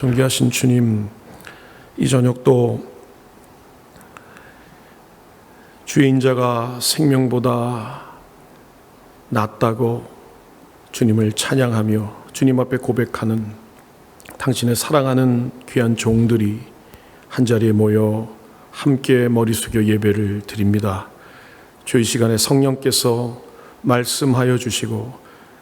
존귀하신 주님, 이 저녁도 주의 인자가 생명보다 낫다고 주님을 찬양하며 주님 앞에 고백하는 당신의 사랑하는 귀한 종들이 한자리에 모여 함께 머리 숙여 예배를 드립니다. 주의 시간에 성령께서 말씀하여 주시고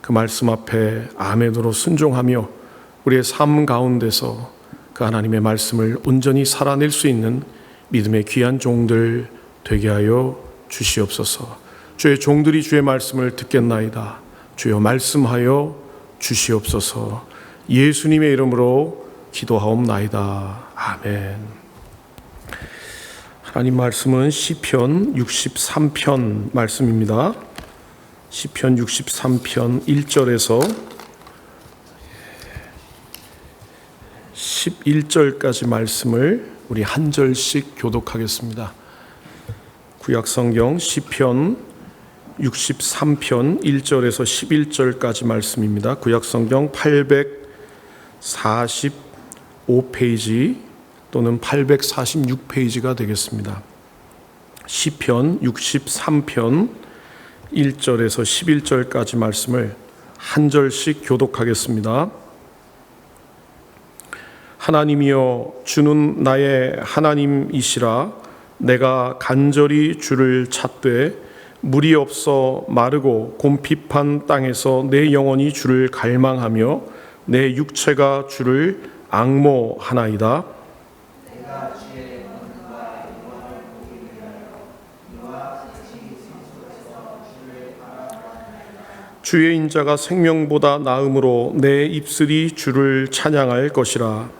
그 말씀 앞에 아멘으로 순종하며 우리의 삶 가운데서 그 하나님의 말씀을 온전히 살아낼 수 있는 믿음의 귀한 종들 되게 하여 주시옵소서. 주의 종들이 주의 말씀을 듣겠나이다. 주여 말씀하여 주시옵소서. 예수님의 이름으로 기도하옵나이다. 아멘. 하나님 말씀은 시편 63편 말씀입니다. 시편 63편 1절에서 11절까지 말씀을 우리 한 절씩 교독하겠습니다. 구약성경 시편 63편 1절에서 11절까지 말씀입니다. 구약성경 845페이지 또는 846페이지가 되겠습니다. 시편 63편 1절에서 11절까지 말씀을 한 절씩 교독하겠습니다. 하나님이여, 주는 나의 하나님이시라. 내가 간절히 주를 찾되 물이 없어 마르고 곰핍한 땅에서 내 영혼이 주를 갈망하며 내 육체가 주를 앙모하나이다. 주의 인자가 생명보다 나음으로 내 입술이 주를 찬양할 것이라.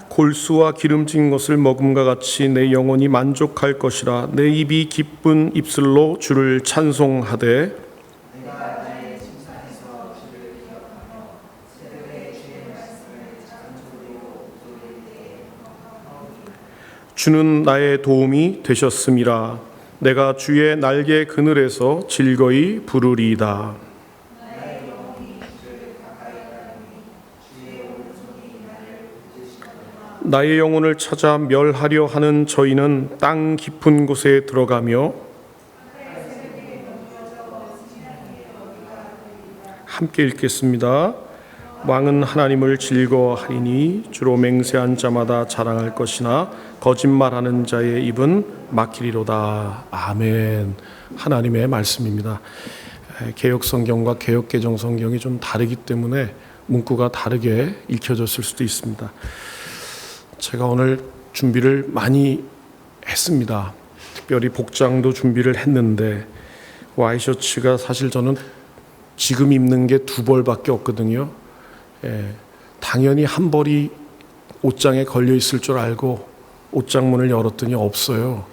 골수와 기름진 것을 먹음과 같이 내 영혼이 만족할 것이라. 내 입이 기쁜 입술로 주를 찬송하되 주는 나의 도움이 되셨음이라. 내가 주의 날개 그늘에서 즐거이 부르리이다. 나의 영혼을 찾아 멸하려 하는 저희는 땅 깊은 곳에 들어가며 함께 읽겠습니다. 왕은 하나님을 즐거워하리니 주로 맹세한 자마다 자랑할 것이나 거짓말하는 자의 입은 막히리로다. 아멘. 하나님의 말씀입니다. 개역성경과 개역개정성경이 좀 다르기 때문에 문구가 다르게 읽혀졌을 수도 있습니다. 제가 오늘 준비를 많이 했습니다. 특별히 복장도 준비를 했는데 와이셔츠가 사실 저는 지금 입는 게 2벌밖에 없거든요. 당연히 한 벌이 옷장에 걸려 있을 줄 알고 옷장 문을 열었더니 없어요.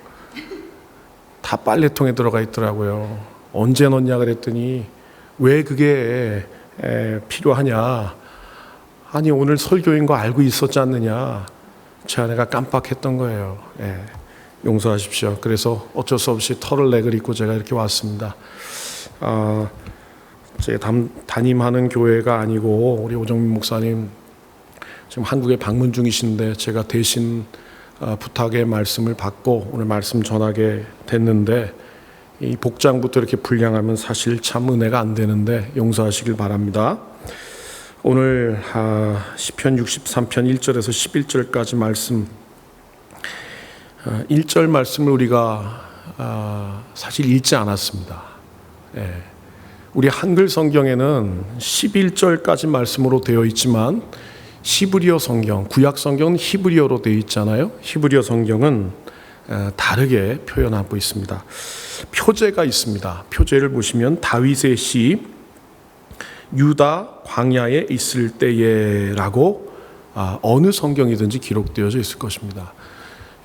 다 빨래통에 들어가 있더라고요. 언제 넣냐 그랬더니 왜 그게 필요하냐. 아니 오늘 설교인 거 알고 있었지 않느냐. 제 아내가 깜빡했던 거예요. 용서하십시오. 그래서 어쩔 수 없이 터널넥을 입고 제가 이렇게 왔습니다. 제가 담임하는 교회가 아니고 우리 오정민 목사님 지금 한국에 방문 중이신데 제가 대신 부탁의 말씀을 받고 오늘 말씀 전하게 됐는데 이 복장부터 이렇게 불량하면 사실 참 은혜가 안 되는데 용서하시길 바랍니다. 오늘 시편 63편 1절에서 11절까지 말씀 1절 말씀을 우리가 사실 읽지 않았습니다. 우리 한글 성경에는 11절까지 말씀으로 되어 있지만 히브리어 성경, 구약 성경은 히브리어로 되어 있잖아요. 히브리어 성경은 다르게 표현하고 있습니다. 표제가 있습니다. 표제를 보시면 다윗의 시 유다 광야에 있을 때에라고 어느 성경이든지 기록되어져 있을 것입니다.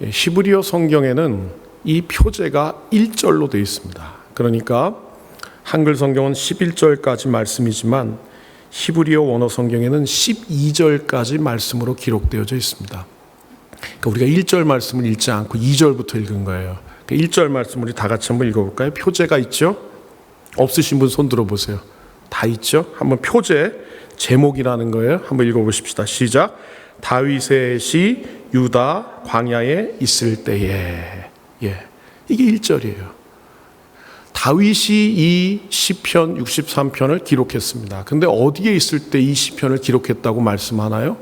히브리어 성경에는 이 표제가 1절로 되어 있습니다. 그러니까 한글 성경은 11절까지 말씀이지만 히브리어 원어 성경에는 12절까지 말씀으로 기록되어져 있습니다. 그러니까 우리가 1절 말씀을 읽지 않고 2절부터 읽은 거예요. 1절 말씀 우리 다 같이 한번 읽어볼까요? 표제가 있죠? 없으신 분 손 들어보세요. 다 있죠? 한번 표제 제목이라는 거예요. 한번 읽어보십시다. 시작. 다윗의 시 유다 광야에 있을 때에. 이게 1절이에요. 다윗이 이 시편 63편을 기록했습니다. 근데 어디에 있을 때 이 시편을 기록했다고 말씀하나요?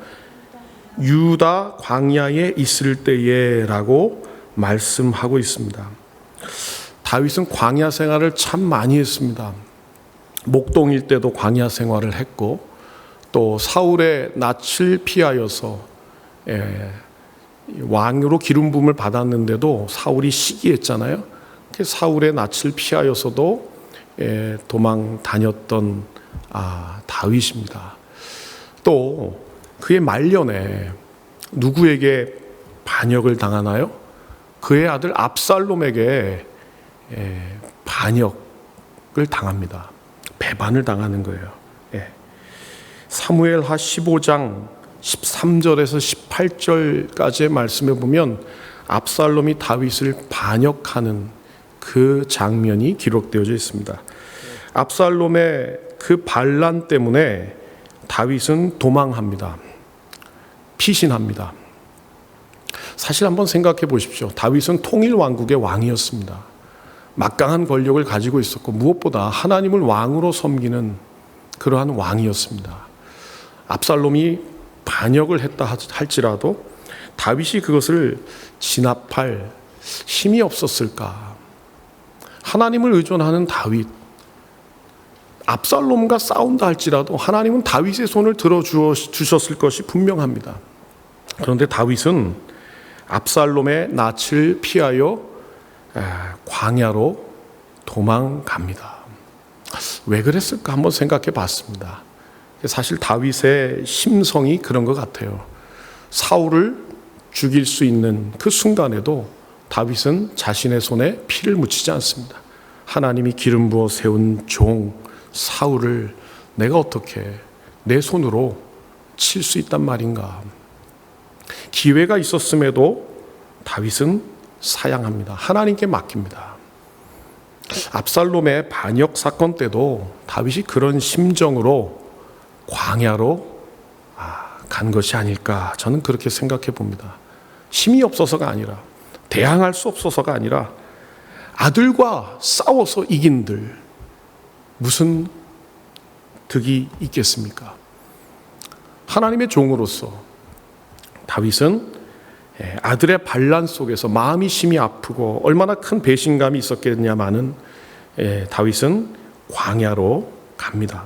유다 광야에 있을 때에 라고 말씀하고 있습니다. 다윗은 광야 생활을 참 많이 했습니다. 목동일 때도 광야 생활을 했고, 또 사울의 낯을 피하여서 왕으로 기름 부음을 받았는데도 사울이 시기했잖아요. 사울의 낯을 피하여서도 도망 다녔던 다윗입니다. 또 그의 말년에 누구에게 반역을 당하나요? 그의 아들 압살롬에게 반역을 당합니다. 배반을 당하는 거예요. 사무엘하 15장 13절에서 18절까지의 말씀에 보면 압살롬이 다윗을 반역하는 그 장면이 기록되어져 있습니다. 압살롬의 그 반란 때문에 다윗은 도망합니다. 피신합니다. 사실 한번 생각해 보십시오. 다윗은 통일 왕국의 왕이었습니다. 막강한 권력을 가지고 있었고, 무엇보다 하나님을 왕으로 섬기는 그러한 왕이었습니다. 압살롬이 반역을 했다 할지라도 다윗이 그것을 진압할 힘이 없었을까? 하나님을 의존하는 다윗, 압살롬과 싸운다 할지라도 하나님은 다윗의 손을 들어주셨을 것이 분명합니다. 그런데 다윗은 압살롬의 낯을 피하여 광야로 도망갑니다. 왜 그랬을까 한번 생각해 봤습니다. 사실 다윗의 심성이 그런 것 같아요. 사울을 죽일 수 있는 그 순간에도 다윗은 자신의 손에 피를 묻히지 않습니다. 하나님이 기름 부어 세운 종 사울을 내가 어떻게 내 손으로 칠 수 있단 말인가. 기회가 있었음에도 다윗은 사양합니다. 하나님께 맡깁니다. 압살롬의 반역 사건 때도 다윗이 그런 심정으로 광야로 간 것이 아닐까, 저는 그렇게 생각해 봅니다. 힘이 없어서가 아니라, 대항할 수 없어서가 아니라, 아들과 싸워서 이긴들 무슨 득이 있겠습니까? 하나님의 종으로서 다윗은 아들의 반란 속에서 마음이 심히 아프고 얼마나 큰 배신감이 있었겠냐마는 다윗은 광야로 갑니다.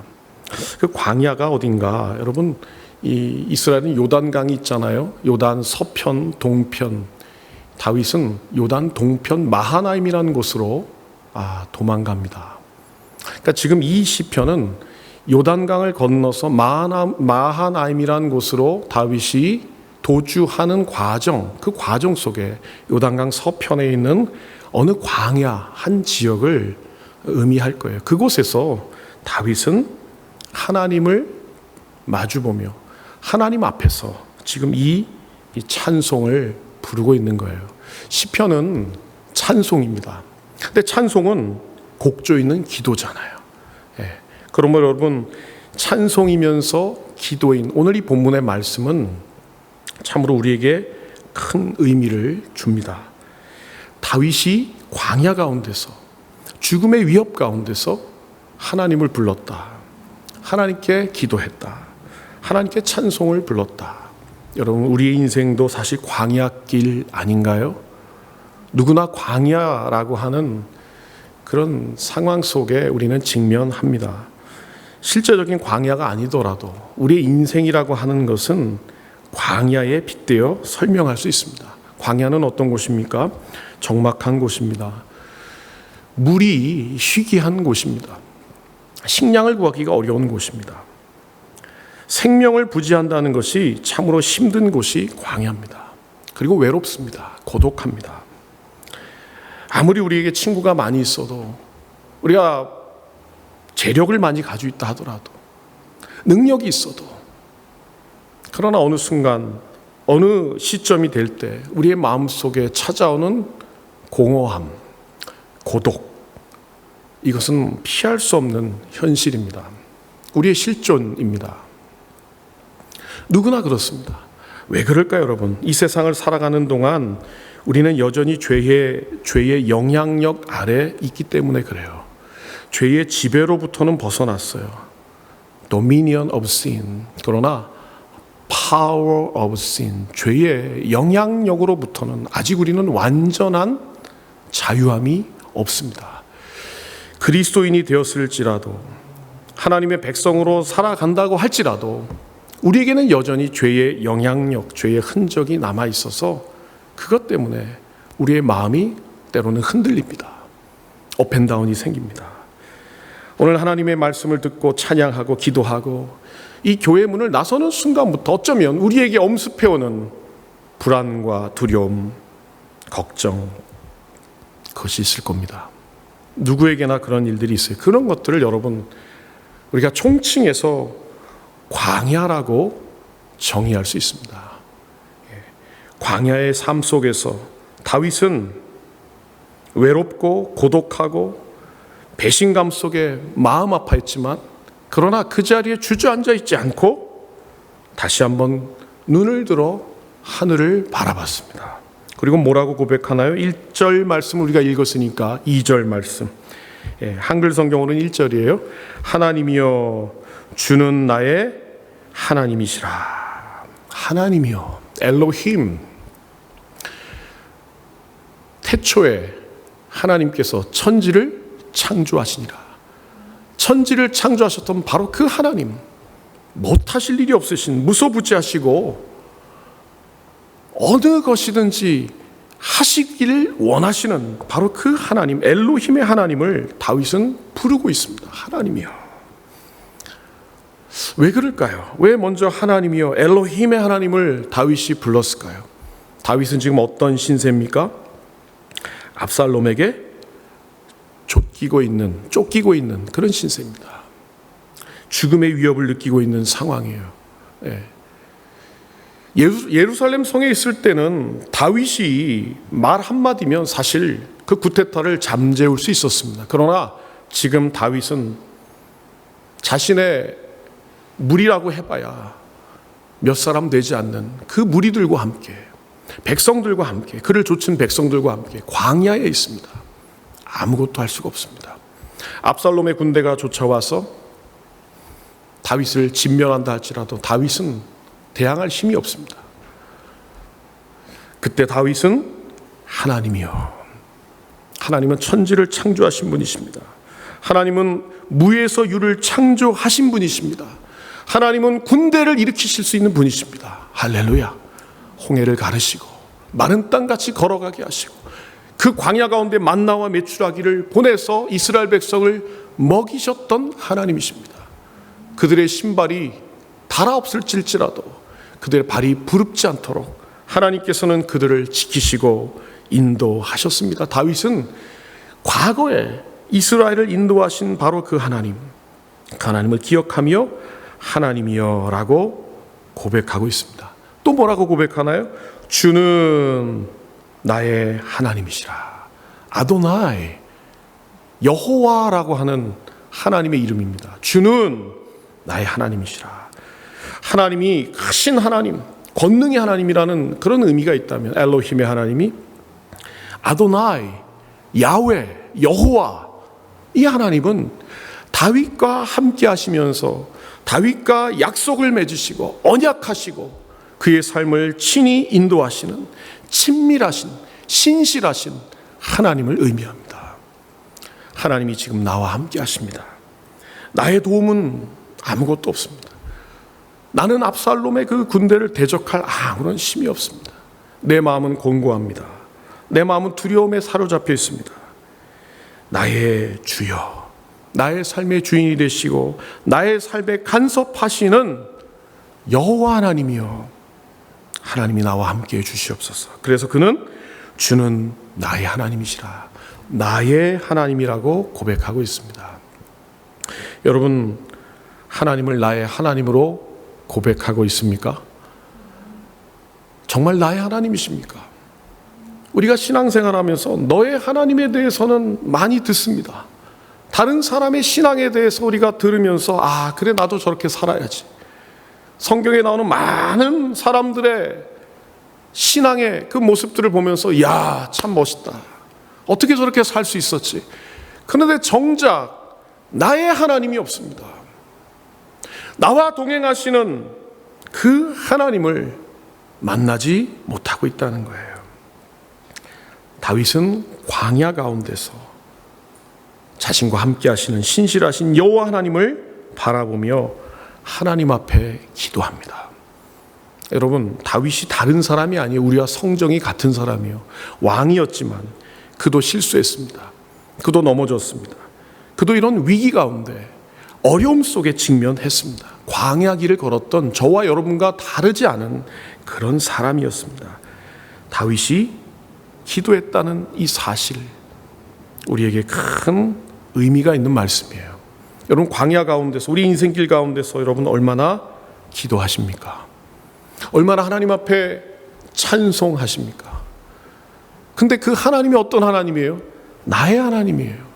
그 광야가 어딘가, 여러분, 이 이스라엘은 요단강이 있잖아요. 요단 서편, 동편. 다윗은 요단 동편 마하나임이라는 곳으로 도망갑니다. 그러니까 지금 이 시편은 요단강을 건너서 마하나임이라는 곳으로 다윗이 도주하는 과정, 그 과정 속에 요단강 서편에 있는 어느 광야 한 지역을 의미할 거예요. 그곳에서 다윗은 하나님을 마주보며 하나님 앞에서 지금 이 찬송을 부르고 있는 거예요. 시편은 찬송입니다. 근데 찬송은 곡조 있는 기도잖아요. 그러면 여러분, 찬송이면서 기도인 오늘 이 본문의 말씀은 참으로 우리에게 큰 의미를 줍니다. 다윗이 광야 가운데서, 죽음의 위협 가운데서 하나님을 불렀다. 하나님께 기도했다. 하나님께 찬송을 불렀다. 여러분, 우리의 인생도 사실 광야길 아닌가요? 누구나 광야라고 하는 그런 상황 속에 우리는 직면합니다. 실제적인 광야가 아니더라도 우리의 인생이라고 하는 것은 광야에 빗대어 설명할 수 있습니다. 광야는 어떤 곳입니까? 적막한 곳입니다. 물이 희귀한 곳입니다. 식량을 구하기가 어려운 곳입니다. 생명을 부지한다는 것이 참으로 힘든 곳이 광야입니다. 그리고 외롭습니다. 고독합니다. 아무리 우리에게 친구가 많이 있어도, 우리가 재력을 많이 가지고 있다 하더라도, 능력이 있어도, 그러나 어느 순간, 어느 시점이 될 때 우리의 마음속에 찾아오는 공허함, 고독, 이것은 피할 수 없는 현실입니다. 우리의 실존입니다. 누구나 그렇습니다. 왜 그럴까요, 여러분? 이 세상을 살아가는 동안 우리는 여전히 죄의 영향력 아래 있기 때문에 그래요. 죄의 지배로부터는 벗어났어요. Dominion of sin. 그러나 Power of sin. 죄의 영향력으로부터는 아직 우리는 완전한 자유함이 없습니다. 그리스도인이 되었을지라도, 하나님의 백성으로 살아간다고 할지라도 우리에게는 여전히 죄의 영향력, 죄의 흔적이 남아 있어서 그것 때문에 우리의 마음이 때로는 흔들립니다. 업앤다운이 생깁니다. 오늘 하나님의 말씀을 듣고 찬양하고 기도하고 이 교회 문을 나서는 순간부터 어쩌면 우리에게 엄습해오는 불안과 두려움, 걱정, 그것이 있을 겁니다. 누구에게나 그런 일들이 있어요. 그런 것들을 여러분, 우리가 총칭해서 광야라고 정의할 수 있습니다. 광야의 삶 속에서 다윗은 외롭고 고독하고 배신감 속에 마음 아파했지만, 그러나 그 자리에 주저앉아 있지 않고 다시 한번 눈을 들어 하늘을 바라봤습니다. 그리고 뭐라고 고백하나요? 1절 말씀 우리가 읽었으니까 2절 말씀. 한글 성경으로는 1절이에요. 하나님이여 주는 나의 하나님이시라. 하나님이여, 엘로힘. 태초에 하나님께서 천지를 창조하시니라. 천지를 창조하셨던 바로 그 하나님, 못하실 일이 없으신, 무소부지하시고 어느 것이든지 하시기를 원하시는 바로 그 하나님, 엘로힘의 하나님을 다윗은 부르고 있습니다. 하나님이여. 왜 그럴까요? 왜 먼저 하나님이여, 엘로힘의 하나님을 다윗이 불렀을까요? 다윗은 지금 어떤 신세입니까? 압살롬에게 쫓기고 있는 그런 신세입니다. 죽음의 위협을 느끼고 있는 상황이에요. 예루살렘 성에 있을 때는 다윗이 말 한마디면 사실 그 구테타를 잠재울 수 있었습니다. 그러나 지금 다윗은 자신의 무리라고 해봐야 몇 사람 되지 않는 그 무리들과 함께, 백성들과 함께, 그를 좇은 백성들과 함께 광야에 있습니다. 아무것도 할 수가 없습니다. 압살롬의 군대가 쫓아와서 다윗을 진멸한다 할지라도 다윗은 대항할 힘이 없습니다. 그때 다윗은 하나님이여, 하나님은 천지를 창조하신 분이십니다. 하나님은 무에서 유를 창조하신 분이십니다. 하나님은 군대를 일으키실 수 있는 분이십니다. 할렐루야. 홍해를 가르시고 마른 땅같이 걸어가게 하시고 그 광야 가운데 만나와 메추라기를 보내서 이스라엘 백성을 먹이셨던 하나님이십니다. 그들의 신발이 달아없을지라도 그들의 발이 부릅지 않도록 하나님께서는 그들을 지키시고 인도하셨습니다. 다윗은 과거에 이스라엘을 인도하신 바로 그 하나님, 그 하나님을 기억하며 하나님이여 라고 고백하고 있습니다. 또 뭐라고 고백하나요? 주는 나의 하나님이시라. 아도나이, 여호와라고 하는 하나님의 이름입니다. 주는 나의 하나님이시라. 하나님이 크신 하나님, 권능의 하나님이라는 그런 의미가 있다면 엘로힘의 하나님이 아도나이, 야훼, 여호와, 이 하나님은 다윗과 함께 하시면서 다윗과 약속을 맺으시고 언약하시고 그의 삶을 친히 인도하시는 친밀하신, 신실하신 하나님을 의미합니다. 하나님이 지금 나와 함께 하십니다. 나의 도움은 아무것도 없습니다. 나는 압살롬의 그 군대를 대적할 아무런 힘이 없습니다. 내 마음은 공고합니다. 내 마음은 두려움에 사로잡혀 있습니다. 나의 주여, 나의 삶의 주인이 되시고 나의 삶에 간섭하시는 여호와 하나님이여, 하나님이 나와 함께 해 주시옵소서. 그래서 그는 주는 나의 하나님이시라, 나의 하나님이라고 고백하고 있습니다. 여러분, 하나님을 나의 하나님으로 고백하고 있습니까? 정말 나의 하나님이십니까? 우리가 신앙생활하면서 너의 하나님에 대해서는 많이 듣습니다. 다른 사람의 신앙에 대해서 우리가 들으면서 그래 나도 저렇게 살아야지. 성경에 나오는 많은 사람들의 신앙의 그 모습들을 보면서 참 멋있다. 어떻게 저렇게 살 수 있었지? 그런데 정작 나의 하나님이 없습니다. 나와 동행하시는 그 하나님을 만나지 못하고 있다는 거예요. 다윗은 광야 가운데서 자신과 함께 하시는 신실하신 여호와 하나님을 바라보며 하나님 앞에 기도합니다. 여러분, 다윗이 다른 사람이 아니에요. 우리와 성정이 같은 사람이요. 왕이었지만 그도 실수했습니다. 그도 넘어졌습니다. 그도 이런 위기 가운데 어려움 속에 직면했습니다. 광야 길을 걸었던 저와 여러분과 다르지 않은 그런 사람이었습니다. 다윗이 기도했다는 이 사실, 우리에게 큰 의미가 있는 말씀이에요. 여러분, 광야 가운데서, 우리 인생길 가운데서 여러분 얼마나 기도하십니까? 얼마나 하나님 앞에 찬송하십니까? 근데 그 하나님이 어떤 하나님이에요? 나의 하나님이에요.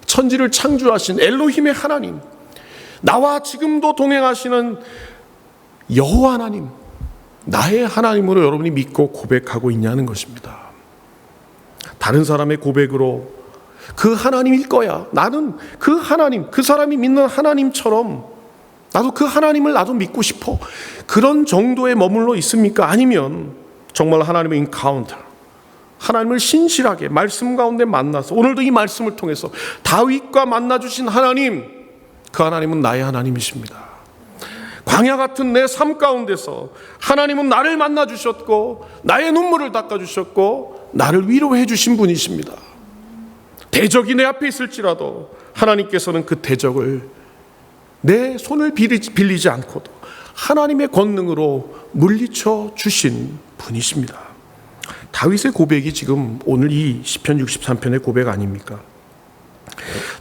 천지를 창조하신 엘로힘의 하나님, 나와 지금도 동행하시는 여호와 하나님, 나의 하나님으로 여러분이 믿고 고백하고 있냐는 것입니다. 다른 사람의 고백으로 그 하나님일 거야, 나는 그 하나님, 그 사람이 믿는 하나님처럼 나도 그 하나님을 나도 믿고 싶어, 그런 정도에 머물러 있습니까? 아니면 정말 하나님의 인카운터, 하나님을 신실하게 말씀 가운데 만나서, 오늘도 이 말씀을 통해서 다윗과 만나주신 하나님, 그 하나님은 나의 하나님이십니다. 광야 같은 내 삶 가운데서 하나님은 나를 만나주셨고 나의 눈물을 닦아주셨고 나를 위로해 주신 분이십니다. 대적이 내 앞에 있을지라도 하나님께서는 그 대적을 내 손을 빌리지 않고도 하나님의 권능으로 물리쳐 주신 분이십니다. 다윗의 고백이 지금 오늘 이 시편 63편의 고백 아닙니까?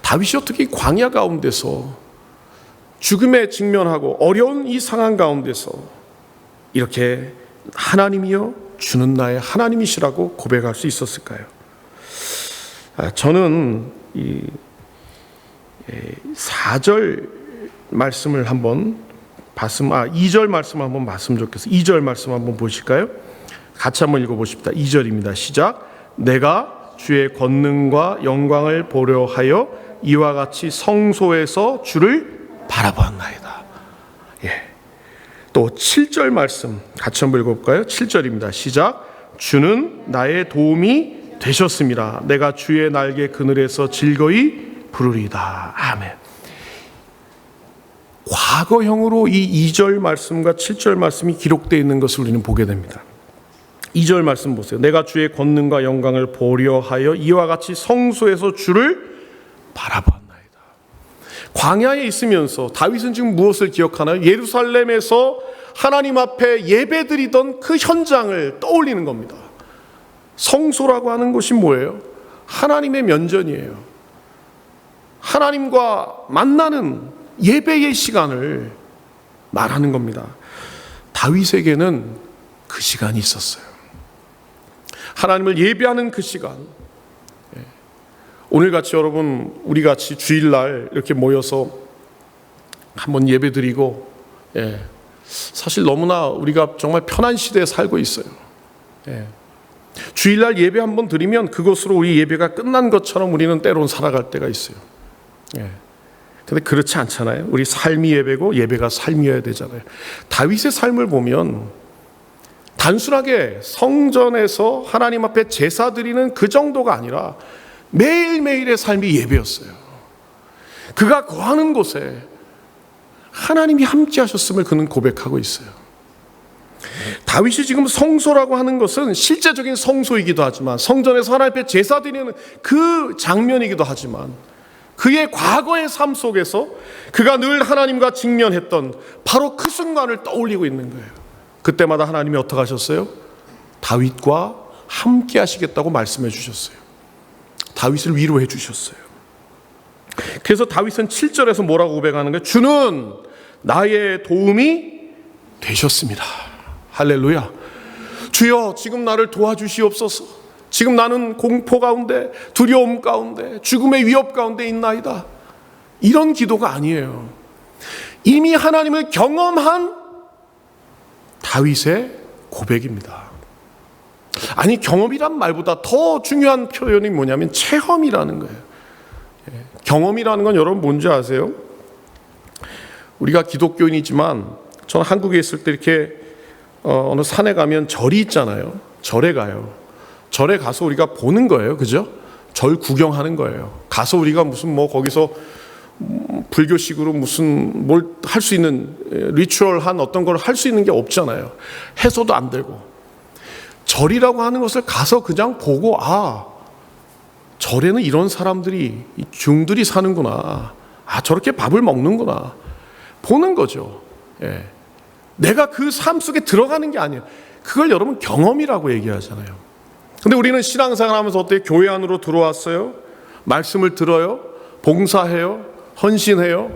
다윗이 어떻게 광야 가운데서 죽음에 직면하고 어려운 이 상황 가운데서 이렇게 하나님이여 주는 나의 하나님이시라고 고백할 수 있었을까요? 저는 이 4절 말씀을 한번 2절 말씀 한번 봤으면 좋겠어요. 2절 말씀 한번 보실까요? 같이 한번 읽어보십시다. 2절입니다. 시작. 내가 주의 권능과 영광을 보려 하여 이와 같이 성소에서 주를 바라보았나이다. 또 7절 말씀 같이 한번 읽어볼까요? 7절입니다. 시작. 주는 나의 도움이 되셨습니다. 내가 주의 날개 그늘에서 즐거이 부르리다. 아멘. 과거형으로 이 2절 말씀과 7절 말씀이 기록되어 있는 것을 우리는 보게 됩니다. 2절 말씀 보세요. 내가 주의 권능과 영광을 보려 하여 이와 같이 성소에서 주를 바라보았나이다. 광야에 있으면서 다윗은 지금 무엇을 기억하나요? 예루살렘에서 하나님 앞에 예배드리던 그 현장을 떠올리는 겁니다. 성소라고 하는 것이 뭐예요? 하나님의 면전이에요. 하나님과 만나는 예배의 시간을 말하는 겁니다. 다윗에게는 그 시간이 있었어요. 하나님을 예배하는 그 시간. 오늘같이 여러분, 우리같이 주일날 이렇게 모여서 한번 예배드리고, 사실 너무나 우리가 정말 편한 시대에 살고 있어요. 주일날 예배 한번 드리면 그것으로 우리 예배가 끝난 것처럼 우리는 때로는 살아갈 때가 있어요. 근데 그렇지 않잖아요. 우리 삶이 예배고 예배가 삶이어야 되잖아요. 다윗의 삶을 보면 단순하게 성전에서 하나님 앞에 제사 드리는 그 정도가 아니라 매일매일의 삶이 예배였어요. 그가 거하는 곳에 하나님이 함께 하셨음을 그는 고백하고 있어요. 다윗이 지금 성소라고 하는 것은 실제적인 성소이기도 하지만, 성전에서 하나님 앞에 제사 드리는 그 장면이기도 하지만, 그의 과거의 삶 속에서 그가 늘 하나님과 직면했던 바로 그 순간을 떠올리고 있는 거예요. 그때마다 하나님이 어떻게 하셨어요? 다윗과 함께 하시겠다고 말씀해 주셨어요. 다윗을 위로해 주셨어요. 그래서 다윗은 7절에서 뭐라고 고백하는 거예요? 주는 나의 도움이 되셨습니다. 할렐루야. 주여, 지금 나를 도와주시옵소서. 지금 나는 공포 가운데, 두려움 가운데, 죽음의 위협 가운데 있나이다. 이런 기도가 아니에요. 이미 하나님을 경험한 다윗의 고백입니다. 아니, 경험이란 말보다 더 중요한 표현이 뭐냐면 체험이라는 거예요. 경험이라는 건 여러분 뭔지 아세요? 우리가 기독교인이지만 저는 한국에 있을 때 이렇게 어느 산에 가면 절이 있잖아요. 절에 가요. 절에 가서 우리가 보는 거예요. 그죠? 절 구경하는 거예요. 가서 우리가 무슨 거기서 불교식으로 무슨 뭘 할 수 있는 리추얼한 어떤 걸 할 수 있는 게 없잖아요. 해서도 안 되고. 절이라고 하는 것을 가서 그냥 보고, 절에는 이런 사람들이, 중들이 사는구나. 저렇게 밥을 먹는구나. 보는 거죠. 예. 내가 그 삶 속에 들어가는 게 아니에요. 그걸 여러분 경험이라고 얘기하잖아요. 근데 우리는 신앙생활 하면서 어떻게 교회 안으로 들어왔어요? 말씀을 들어요? 봉사해요? 헌신해요?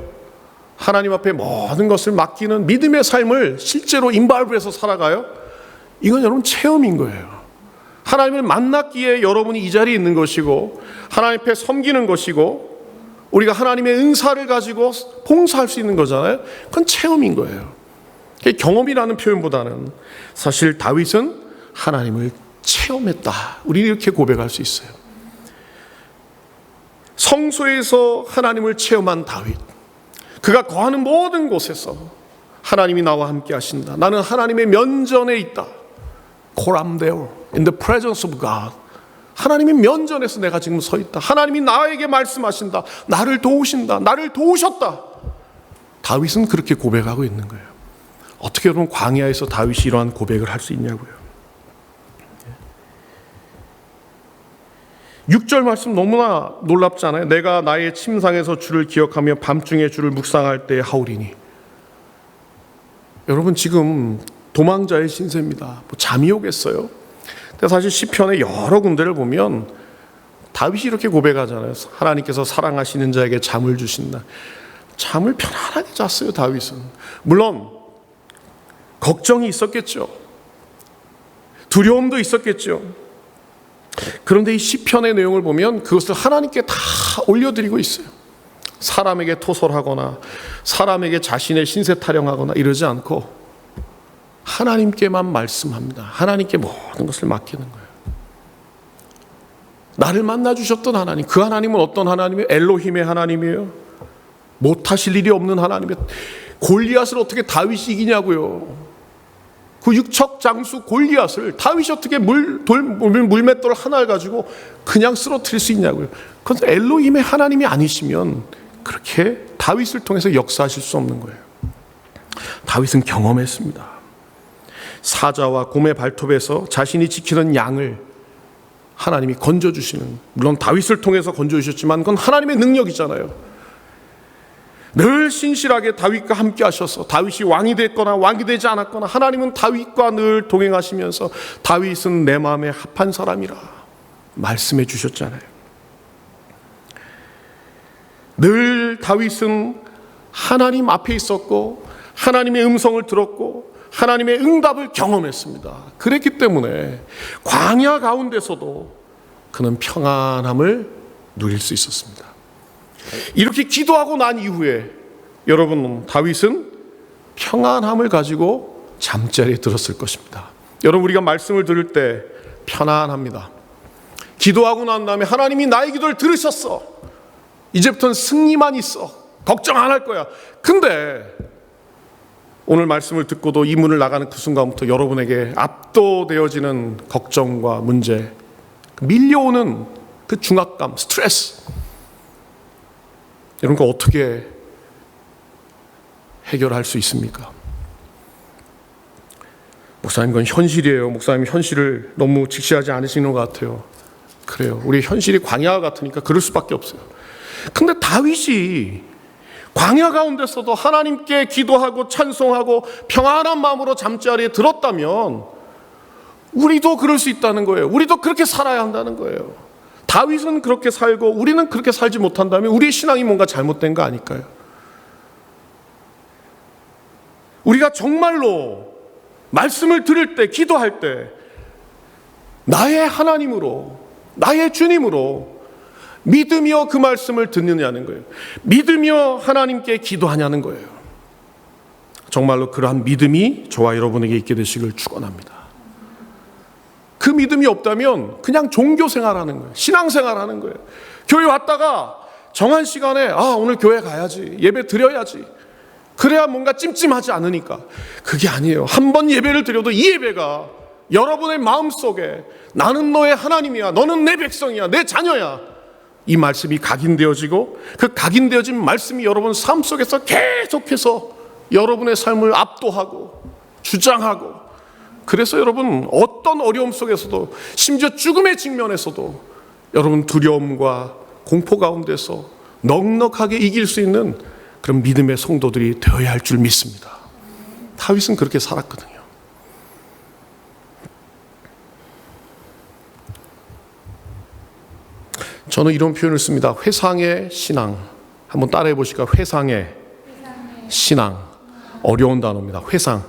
하나님 앞에 모든 것을 맡기는 믿음의 삶을 실제로 인발브해서 살아가요? 이건 여러분 체험인 거예요. 하나님을 만났기에 여러분이 이 자리에 있는 것이고, 하나님 앞에 섬기는 것이고, 우리가 하나님의 은사를 가지고 봉사할 수 있는 거잖아요. 그건 체험인 거예요. 경험이라는 표현보다는 사실 다윗은 하나님을 체험했다. 우리는 이렇게 고백할 수 있어요. 성소에서 하나님을 체험한 다윗. 그가 거하는 모든 곳에서 하나님이 나와 함께 하신다. 나는 하나님의 면전에 있다. I'm there in the presence of God. 하나님의 면전에서 내가 지금 서 있다. 하나님이 나에게 말씀하신다. 나를 도우신다. 나를 도우셨다. 다윗은 그렇게 고백하고 있는 거예요. 어떻게 여러분 광야에서 다윗이 이러한 고백을 할 수 있냐고요. 6절 말씀 너무나 놀랍잖아요. 내가 나의 침상에서 주를 기억하며 밤중에 주를 묵상할 때 하오리니. 여러분 지금 도망자의 신세입니다. 잠이 오겠어요? 근데 사실 시편의 여러 군데를 보면 다윗이 이렇게 고백하잖아요. 하나님께서 사랑하시는 자에게 잠을 주신다. 잠을 편안하게 잤어요, 다윗은. 물론 걱정이 있었겠죠. 두려움도 있었겠죠. 그런데 이 시편의 내용을 보면 그것을 하나님께 다 올려드리고 있어요. 사람에게 토설하거나 사람에게 자신의 신세 타령하거나 이러지 않고 하나님께만 말씀합니다. 하나님께 모든 것을 맡기는 거예요. 나를 만나주셨던 하나님, 그 하나님은 어떤 하나님이에요? 엘로힘의 하나님이에요. 못하실 일이 없는 하나님이에요. 골리앗을 어떻게 다윗이 이기냐고요. 그 육척 장수 골리앗을 다윗이 어떻게 물맷돌 하나를 가지고 그냥 쓰러뜨릴 수 있냐고요. 그건 엘로힘의 하나님이 아니시면 그렇게 다윗을 통해서 역사하실 수 없는 거예요. 다윗은 경험했습니다. 사자와 곰의 발톱에서 자신이 지키는 양을 하나님이 건져주시는, 물론 다윗을 통해서 건져주셨지만 그건 하나님의 능력이잖아요. 늘 신실하게 다윗과 함께 하셔서 다윗이 왕이 됐거나 왕이 되지 않았거나 하나님은 다윗과 늘 동행하시면서 다윗은 내 마음에 합한 사람이라 말씀해 주셨잖아요. 늘 다윗은 하나님 앞에 있었고 하나님의 음성을 들었고 하나님의 응답을 경험했습니다. 그랬기 때문에 광야 가운데서도 그는 평안함을 누릴 수 있었습니다. 이렇게 기도하고 난 이후에 여러분 다윗은 평안함을 가지고 잠자리에 들었을 것입니다. 여러분 우리가 말씀을 들을 때 편안합니다. 기도하고 난 다음에 하나님이 나의 기도를 들으셨어. 이제부터는 승리만 있어. 걱정 안 할 거야. 근데 오늘 말씀을 듣고도 이 문을 나가는 그 순간부터 여러분에게 압도되어지는 걱정과 문제, 밀려오는 그 중압감, 스트레스, 이런 거 어떻게 해결할 수 있습니까? 목사님, 그건 현실이에요. 목사님 현실을 너무 직시하지 않으시는 것 같아요. 그래요. 우리 현실이 광야 같으니까 그럴 수밖에 없어요. 근데 다윗이 광야 가운데서도 하나님께 기도하고 찬송하고 평안한 마음으로 잠자리에 들었다면 우리도 그럴 수 있다는 거예요. 우리도 그렇게 살아야 한다는 거예요. 다윗은 그렇게 살고 우리는 그렇게 살지 못한다면 우리의 신앙이 뭔가 잘못된 거 아닐까요? 우리가 정말로 말씀을 들을 때, 기도할 때 나의 하나님으로, 나의 주님으로 믿으며 그 말씀을 듣느냐는 거예요. 믿으며 하나님께 기도하냐는 거예요. 정말로 그러한 믿음이 저와 여러분에게 있게 되시길 축원합니다. 그 믿음이 없다면 그냥 종교생활하는 거예요. 신앙생활하는 거예요. 교회 왔다가 정한 시간에 오늘 교회 가야지, 예배 드려야지, 그래야 뭔가 찜찜하지 않으니까. 그게 아니에요. 한 번 예배를 드려도 이 예배가 여러분의 마음속에 나는 너의 하나님이야, 너는 내 백성이야, 내 자녀야, 이 말씀이 각인되어지고 그 각인되어진 말씀이 여러분 삶 속에서 계속해서 여러분의 삶을 압도하고 주장하고, 그래서 여러분 어떤 어려움 속에서도, 심지어 죽음의 직면에서도 여러분 두려움과 공포 가운데서 넉넉하게 이길 수 있는 그런 믿음의 성도들이 되어야 할 줄 믿습니다. 다윗은 그렇게 살았거든요. 저는 이런 표현을 씁니다. 회상의 신앙. 한번 따라해 보실까요? 회상의 신앙. 어려운 단어입니다. 회상.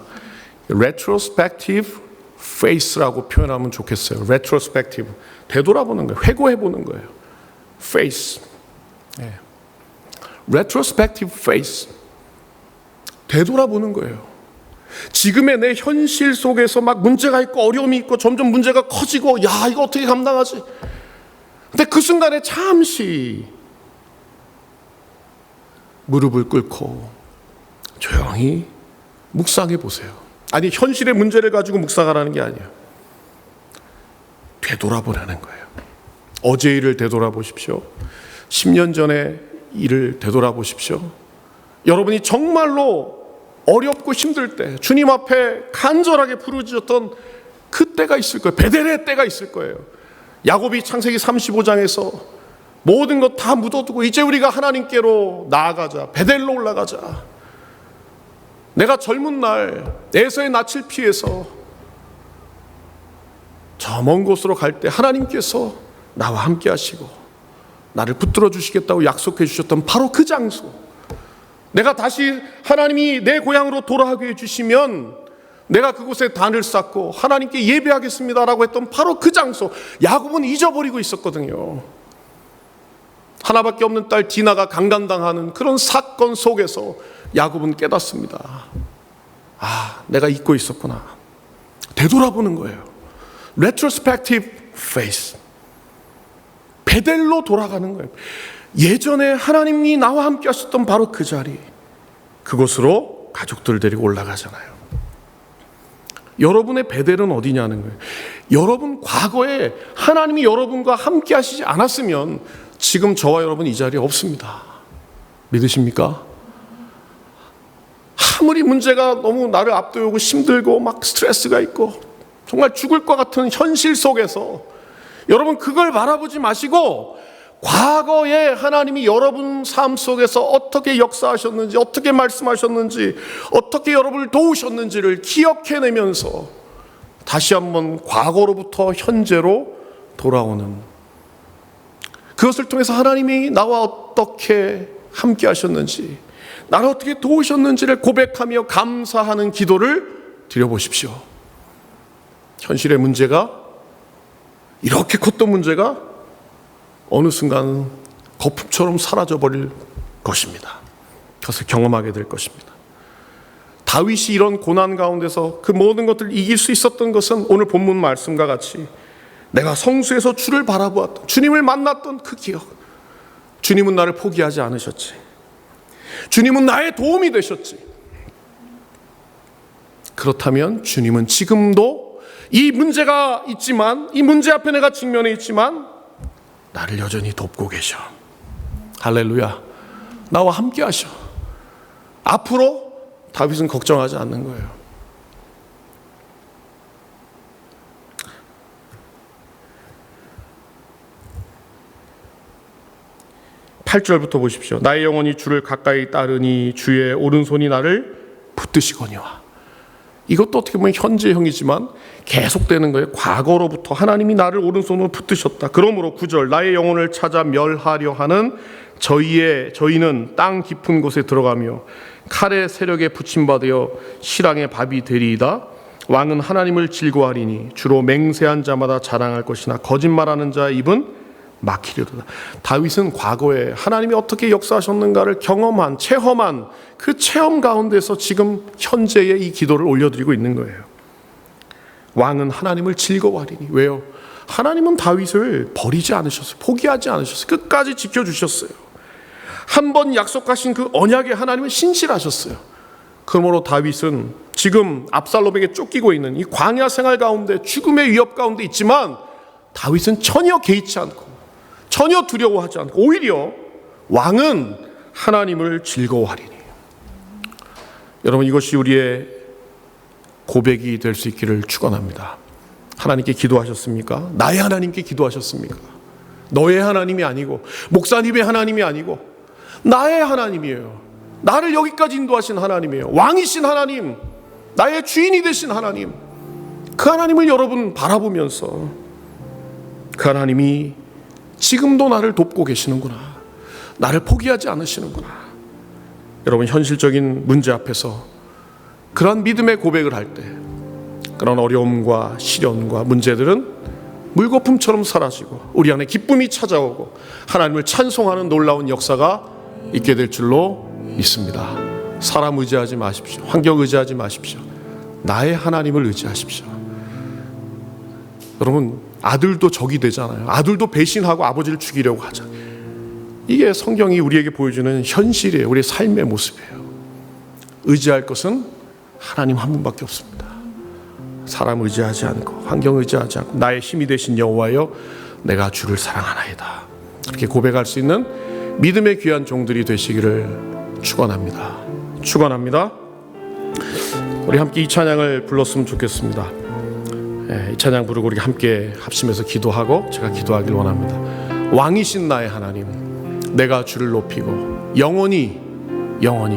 retrospective faith라고 표현하면 좋겠어요. retrospective. 되돌아보는 거예요. 회고해보는 거예요. faith. 네. retrospective faith. 되돌아보는 거예요. 지금의 내 현실 속에서 막 문제가 있고 어려움이 있고 점점 문제가 커지고, 야, 이거 어떻게 감당하지? 근데 그 순간에 잠시 무릎을 꿇고 조용히 묵상해 보세요. 아니, 현실의 문제를 가지고 묵상하라는 게 아니에요. 되돌아보라는 거예요. 어제 일을 되돌아보십시오. 10년 전의 일을 되돌아보십시오. 여러분이 정말로 어렵고 힘들 때 주님 앞에 간절하게 부르짖었던 그 때가 있을 거예요. 베델의 때가 있을 거예요. 야곱이 창세기 35장에서 모든 것 다 묻어두고 이제 우리가 하나님께로 나아가자, 베델로 올라가자. 내가 젊은 날 에서의 낯을 피해서 저 먼 곳으로 갈 때 하나님께서 나와 함께 하시고 나를 붙들어 주시겠다고 약속해 주셨던 바로 그 장소, 내가 다시 하나님이 내 고향으로 돌아가게 해주시면 내가 그곳에 단을 쌓고 하나님께 예배하겠습니다라고 했던 바로 그 장소, 야곱은 잊어버리고 있었거든요. 하나밖에 없는 딸 디나가 강간당하는 그런 사건 속에서 야곱은 깨닫습니다. 내가 잊고 있었구나. 되돌아보는 거예요. retrospective faith. 베델로 돌아가는 거예요. 예전에 하나님이 나와 함께 하셨던 바로 그 자리, 그곳으로 가족들 데리고 올라가잖아요. 여러분의 베델은 어디냐는 거예요. 여러분 과거에 하나님이 여러분과 함께 하시지 않았으면 지금 저와 여러분 이 자리에 없습니다. 믿으십니까? 아무리 문제가 너무 나를 압도하고 힘들고 막 스트레스가 있고 정말 죽을 것 같은 현실 속에서 여러분 그걸 바라보지 마시고 과거에 하나님이 여러분 삶 속에서 어떻게 역사하셨는지, 어떻게 말씀하셨는지, 어떻게 여러분을 도우셨는지를 기억해내면서 다시 한번 과거로부터 현재로 돌아오는, 그것을 통해서 하나님이 나와 어떻게 함께 하셨는지, 나를 어떻게 도우셨는지를 고백하며 감사하는 기도를 드려보십시오. 현실의 문제가, 이렇게 컸던 문제가 어느 순간 거품처럼 사라져버릴 것입니다. 그것을 경험하게 될 것입니다. 다윗이 이런 고난 가운데서 그 모든 것들을 이길 수 있었던 것은 오늘 본문 말씀과 같이 내가 성수에서 주를 바라보았던, 주님을 만났던 그 기억. 주님은 나를 포기하지 않으셨지. 주님은 나의 도움이 되셨지. 그렇다면 주님은 지금도 이 문제가 있지만, 이 문제 앞에 내가 직면해 있지만 나를 여전히 돕고 계셔. 할렐루야. 나와 함께 하셔. 앞으로 다윗은 걱정하지 않는 거예요. (8절부터) 보십시오. 나의 영혼이 주를 가까이 따르니 주의 오른손이 나를 붙드시거니와. 이것도 어떻게 보면 현재형이지만 계속되는 거예요. 과거로부터 하나님이 나를 오른손으로 붙드셨다. 그러므로 9절, 나의 영혼을 찾아 멸하려 하는 저희는 땅 깊은 곳에 들어가며 칼의 세력에 붙임받으여 실랑의 밥이 되리이다. 왕은 하나님을 즐거워하리니 주로 맹세한 자마다 자랑할 것이나 거짓말하는 자의 입은 막히리로다. 다윗은 과거에 하나님이 어떻게 역사하셨는가를 경험한, 체험한 그 체험 가운데서 지금 현재의 이 기도를 올려드리고 있는 거예요. 왕은 하나님을 즐거워하리니. 왜요? 하나님은 다윗을 버리지 않으셨어요. 포기하지 않으셨어요. 끝까지 지켜주셨어요. 한 번 약속하신 그 언약의 하나님은 신실하셨어요. 그러므로 다윗은 지금 압살롬에게 쫓기고 있는 이 광야 생활 가운데 죽음의 위협 가운데 있지만 다윗은 전혀 개의치 않고 전혀 두려워하지 않고 오히려 왕은 하나님을 즐거워하리니. 여러분, 이것이 우리의 고백이 될 수 있기를 축원합니다. 하나님께 기도하셨습니까? 나의 하나님께 기도하셨습니까? 너의 하나님이 아니고 목사님의 하나님이 아니고 나의 하나님이에요. 나를 여기까지 인도하신 하나님이에요. 왕이신 하나님, 나의 주인이 되신 하나님, 그 하나님을 여러분 바라보면서 그 하나님이 지금도 나를 돕고 계시는구나, 나를 포기하지 않으시는구나. 여러분, 현실적인 문제 앞에서 그런 믿음의 고백을 할 때 그런 어려움과 시련과 문제들은 물거품처럼 사라지고 우리 안에 기쁨이 찾아오고 하나님을 찬송하는 놀라운 역사가 있게 될 줄로 믿습니다. 사람 의지하지 마십시오. 환경 의지하지 마십시오. 나의 하나님을 의지하십시오. 여러분, 아들도 적이 되잖아요. 아들도 배신하고 아버지를 죽이려고 하잖아요. 이게 성경이 우리에게 보여주는 현실이에요. 우리의 삶의 모습이에요. 의지할 것은 하나님 한 분밖에 없습니다. 사람 의지하지 않고 환경 의지하지 않고 나의 힘이 되신 여호와여, 내가 주를 사랑하나이다. 그렇게 고백할 수 있는 믿음의 귀한 종들이 되시기를 축원합니다. 축원합니다. 우리 함께 이 찬양을 불렀으면 좋겠습니다. 이 찬양 부르고 우리 함께 합심해서 기도하고 제가 기도하길 원합니다. 왕이신 나의 하나님, 내가 주를 높이고 영원히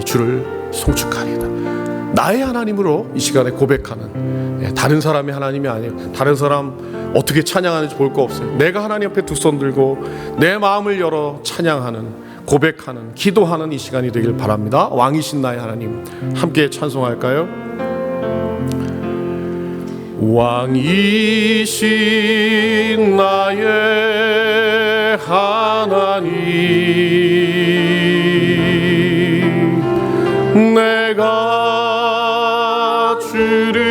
주를 송축하리이다. 나의 하나님으로 이 시간에 고백하는, 다른 사람의 하나님이 아니에요. 다른 사람 어떻게 찬양하는지 볼 거 없어요. 내가 하나님 앞에 두 손 들고 내 마음을 열어 찬양하는, 고백하는, 기도하는 이 시간이 되길 바랍니다. 왕이신 나의 하나님, 함께 찬송할까요? 왕이신 나의 하나님, 내가 주를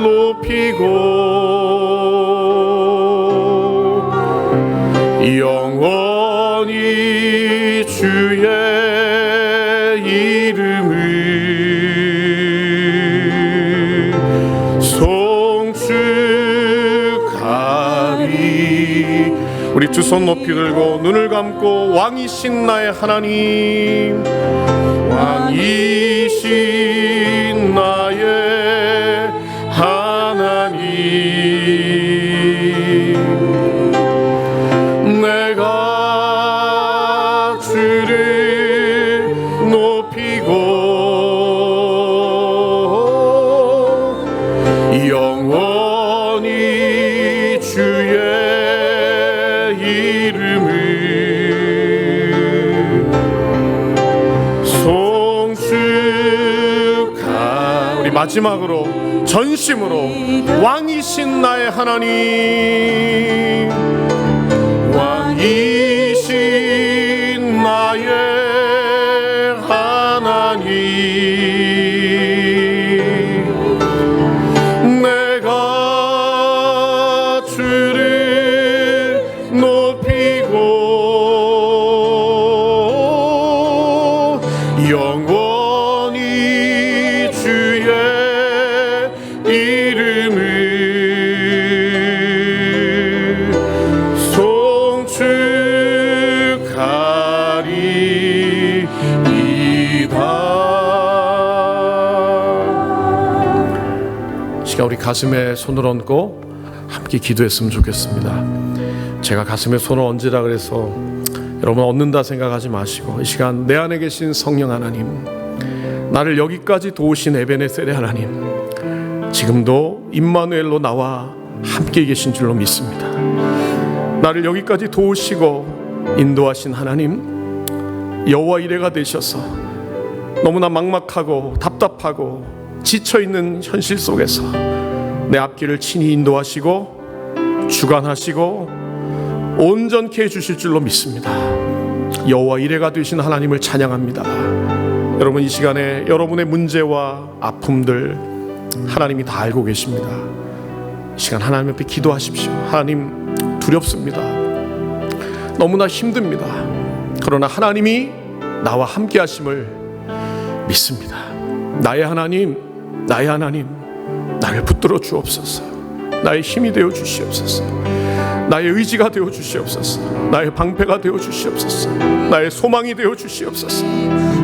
높이고 영원히 주의 이름을 송축하리. 우리 두 손 높이 들고 눈을 감고 왕이신 나의 하나님, 왕이신 나의 하나님, 내가 주를 높이고 영원히 주의 이름을 송축하. 우리 마지막으로 전심으로 왕이신 나의 하나님, 왕이신 나의 하나님, 내가 주를 높이고 영원히 주의 이름을 시간 우리 가슴에 손을 얹고 함께 기도했으면 좋겠습니다. 제가 가슴에 손을 얹으라 그래서 여러분 얻는다 생각하지 마시고, 이 시간 내 안에 계신 성령 하나님, 나를 여기까지 도우신 에베네셀의 하나님, 지금도 임마누엘로 나와 함께 계신 줄로 믿습니다. 나를 여기까지 도우시고 인도하신 하나님, 여호와 이레가 되셔서 너무나 막막하고 답답하고 지쳐있는 현실 속에서 내 앞길을 친히 인도하시고 주관하시고 온전케 해주실 줄로 믿습니다. 여호와 이레가 되신 하나님을 찬양합니다. 여러분, 이 시간에 여러분의 문제와 아픔들 하나님이 다 알고 계십니다. 이 시간 하나님 앞에 기도하십시오. 하나님, 두렵습니다. 너무나 힘듭니다. 그러나 하나님이 나와 함께 하심을 믿습니다. 나의 하나님, 나의 하나님, 나를 붙들어 주옵소서. 나의 힘이 되어 주시옵소서. 나의 의지가 되어 주시옵소서. 나의 방패가 되어 주시옵소서. 나의 소망이 되어 주시옵소서.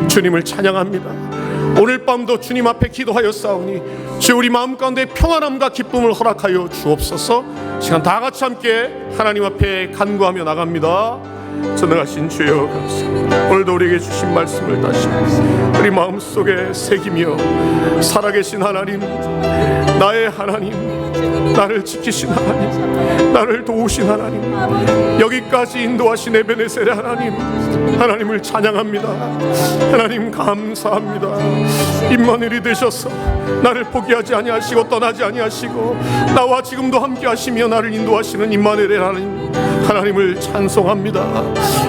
주님을 찬양합니다. 오늘 밤도 주님 앞에 기도하여 싸우니 주 우리 마음 가운데 평안함과 기쁨을 허락하여 주옵소서. 시간 다 같이 함께 하나님 앞에 간구하며 나갑니다. 전능하신 주여 감사합니다. 오늘도 우리에게 주신 말씀을 다시 우리 마음속에 새기며 살아계신 하나님, 나의 하나님, 나를 지키신 하나님, 나를 도우신 하나님, 여기까지 인도하신 에베네셀의 하나님, 하나님을 찬양합니다. 하나님 감사합니다. 임마누엘이 되셔서 나를 포기하지 아니하시고 떠나지 아니하시고 나와 지금도 함께 하시며 나를 인도하시는 임마누엘의 하나님, 하나님을 찬송합니다.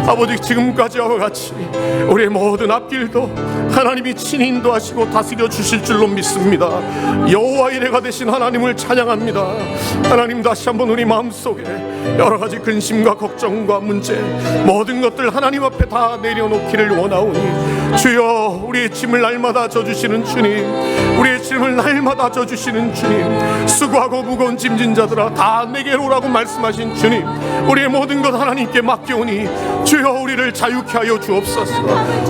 아버지, 지금까지와 같이 우리의 모든 앞길도 하나님이 친히 인도하시고 다스려 주실 줄로 믿습니다. 여호와 이레가 되신 하나님을 찬양합니다. 하나님, 다시 한번 우리 마음속에 여러 가지 근심과 걱정과 문제, 모든 것들 하나님 앞에 다 내려놓기를 원하오니 주여, 우리의 짐을 날마다 져주시는 주님, 우리의 짐을 날마다 져주시는 주님, 수고하고 무거운 짐진 자들아 다 내게로 오라고 말씀하신 주님, 우리의 모든 것 하나님께 맡겨오니 주여, 우리를 자유케 하여 주옵소서.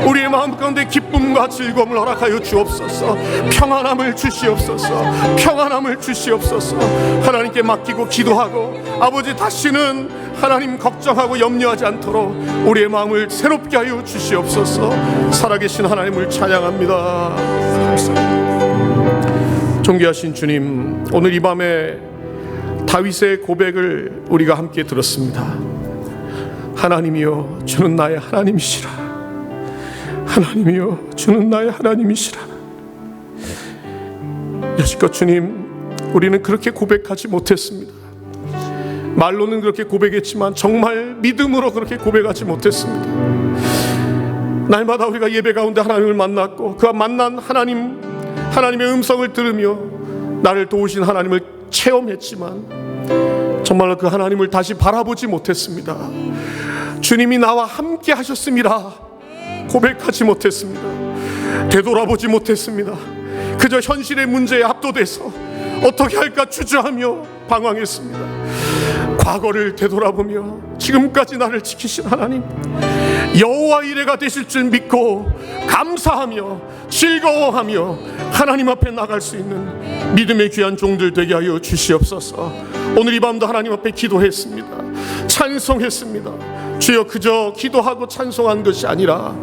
우리의 마음 가운데 기쁨과 즐거움을 허락하여 주옵소서. 평안함을 주시옵소서. 평안함을 주시옵소서. 하나님께 맡기고 기도하고 아버지, 다시는 하나님 걱정하고 염려하지 않도록 우리의 마음을 새롭게 하여 주시옵소서. 살아계신 하나님을 찬양합니다. 감사합니다. 존귀하신 주님, 오늘 이 밤에 다윗의 고백을 우리가 함께 들었습니다. 하나님이여, 주는 나의 하나님이시라. 하나님이여, 주는 나의 하나님이시라. 여지껏 주님, 우리는 그렇게 고백하지 못했습니다. 말로는 그렇게 고백했지만 정말 믿음으로 그렇게 고백하지 못했습니다. 날마다 우리가 예배 가운데 하나님을 만났고 그와 만난 하나님의 음성을 들으며 나를 도우신 하나님을 체험했지만 정말로 그 하나님을 다시 바라보지 못했습니다. 주님이 나와 함께 하셨습니다. 고백하지 못했습니다. 되돌아보지 못했습니다. 그저 현실의 문제에 압도돼서 어떻게 할까 주저하며 방황했습니다. 과거를 되돌아보며 지금까지 나를 지키신 하나님, 여호와 이레가 되실 줄 믿고 감사하며 즐거워하며 하나님 앞에 나갈 수 있는 믿음의 귀한 종들 되게 하여 주시옵소서. 오늘 이 밤도 하나님 앞에 기도했습니다. 찬송했습니다. 주여, 그저 기도하고 찬송한 것이 아니라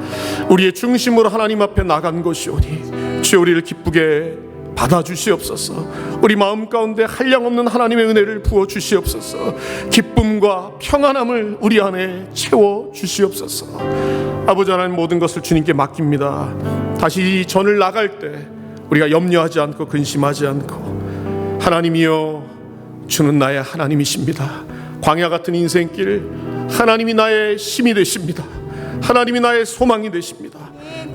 우리의 중심으로 하나님 앞에 나간 것이오니 주여, 우리를 기쁘게 받아주시옵소서. 우리 마음 가운데 한량없는 하나님의 은혜를 부어주시옵소서. 기쁨과 평안함을 우리 안에 채워주시옵소서. 아버지 하나님, 모든 것을 주님께 맡깁니다. 다시 이 전을 나갈 때 우리가 염려하지 않고 근심하지 않고, 하나님이여, 주는 나의 하나님이십니다. 광야 같은 인생길 하나님이 나의 힘이 되십니다. 하나님이 나의 소망이 되십니다.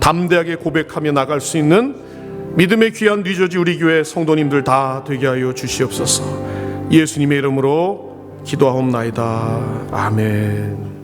담대하게 고백하며 나갈 수 있는 믿음의 귀한 뉴저지 우리 교회 성도님들 다 되게 하여 주시옵소서. 예수님의 이름으로 기도하옵나이다. 아멘.